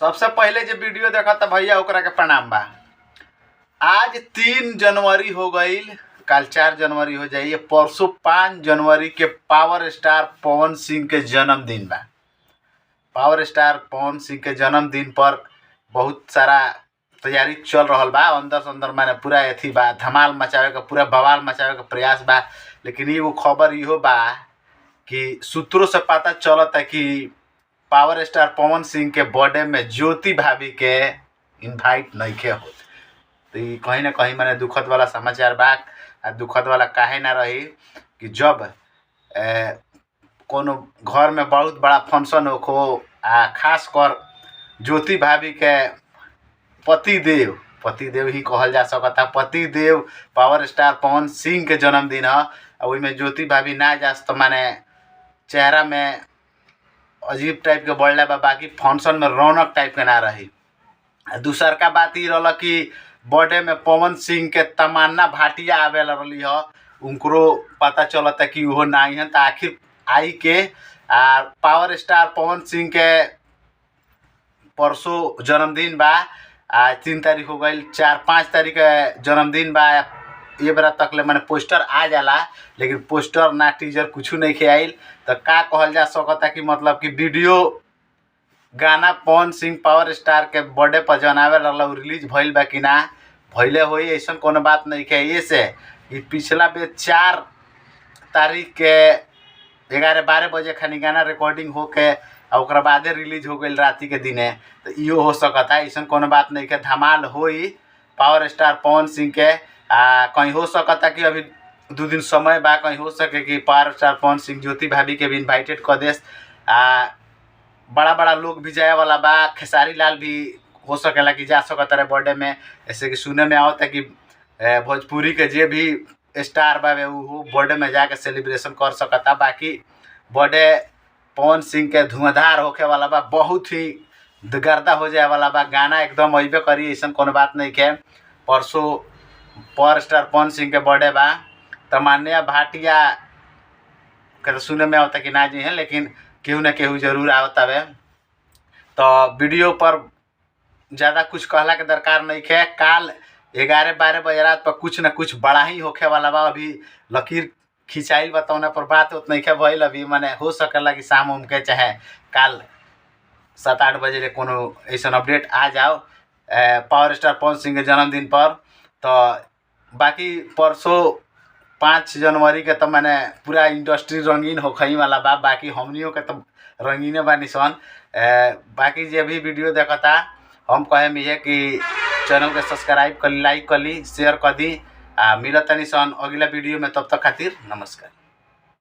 सबसे पहले जो वीडियो देखा था भैया ओकरा के प्रणाम बा। आज 3 जनवरी हो गई, कल 4 जनवरी हो जाइए, परसों 5 जनवरी के पावर स्टार पवन सिंह के जन्मदिन बा। पावर स्टार पवन सिंह के जन्मदिन पर बहुत सारा तैयारी चल रहा बा। अंदर से अंदर माने पूरा एथी बा, धमाल मचावे का, पूरा बवाल मचावे का प्रयास बा। लेकिन एगो खबर इहो बा कि सूत्रों से पता चलता कि पावर स्टार पवन सिंह के बर्थडे में ज्योति भाभी के इनवाइट नहीं हो। तो ये कहीं ना कहीं मैंने दुखद वाला समाचार बा। दुखद वाला काहे ना रही कि जब कोनो घर में बहुत बड़ा फंक्शन हो, खास कर ज्योति भाभी के पतिदेव ही कहल जा सकता। पतिदेव पावर स्टार पवन सिंह के जन्मदिन है, और में ज्योति भाभी ना जा तो माने चेहरा में अजीब टाइप के बढ़ले बा, बाकी फंक्शन में रौनक टाइप के ना रही। दूसर का बात ये रहा कि बर्थडे में पवन सिंह के तमन्ना भाटिया आवे रही है, उनको पता चलता कि वो ना आई हैं। तो आखिर आई के पावर स्टार पवन सिंह के परसों जन्मदिन बा। आज 3 तारीख हो गई, 4-5 तारीख के जन्मदिन बा। ये बेरा तक ले मैंने पोस्टर आ जाला, लेकिन पोस्टर ना टीजर कुछ नहीं खे आइल। तो का कहल जा सकता कि मतलब कि वीडियो गाना पवन सिंह पावर स्टार के बर्थडे पर जौन आवे रहा रिलीज भइल बा कि ना भइले होई, ऐसा कोनो बात नहीं है। ये से कि पिछला बेर 4 तारीख के 11-12 बजे खानी गाना रिकॉर्डिंग होके और बादे रिलीज हो गई राति के दिने। तो इहो हो सकता है, ऐसा कोनो बात नहीं है। धमाल होई पावर स्टार पवन सिंह के। कहीं हो सकता कि अभी 2 दिन समय बा, कहीं हो सके कि पावर स्टार पवन सिंह ज्योति भाभी के भी इन्वाइटेड कर देस। बड़ा बड़ा लोग भी जाए वाला बा। खेसारी लाल भी हो सकेला कि जा सकता है बर्थडे में। ऐसे कि सुने में आवता कि भोजपुरी के जे भी स्टार बा वो बर्थडे में जाके सेलिब्रेशन कर सकता। बाकी बर्थडे पवन सिंह के धुआंधार होके वाला बा, बहुत ही गर्दा हो जाए वाला बा। गाना एकदम अइबे करी, ऐसा कोनो बात नहीं है। परसों पावर स्टार पवन सिंह के बर्थडे बा। तमन्ना भाटिया के सुने में आवता कि ना जी हैं, लेकिन केहू ना केहू जरूर आवता है। तो वीडियो पर ज़्यादा कुछ कहला के दरकार नहीं है। काल 11-12 बजे रात पर कुछ ना कुछ बड़ा ही होखे वाला बा। अभी लकीर खिंचाइल बताना पर बात उतना नहीं भइल। अभी मैंने हो सकेला कि शाम उम के चाहे काल 7-8 बजे ले कोनो ऐसा अपडेट आ जाओ पावर स्टार पवन सिंह के जन्मदिन पर। तो बाकी परसों 5 जनवरी के तो मैंने पूरा इंडस्ट्री रंगीन होखई वाला बा। बाकी हमनियों के तो रंगीने बानी सन। बाकी जे भी वीडियो देखता हम कहें ये कि चैनल के सब्सक्राइब कर ली, लाइक कर ली, शेयर कर दी। मिलत तनी सन अगला वीडियो में, तब तक खातिर नमस्कार।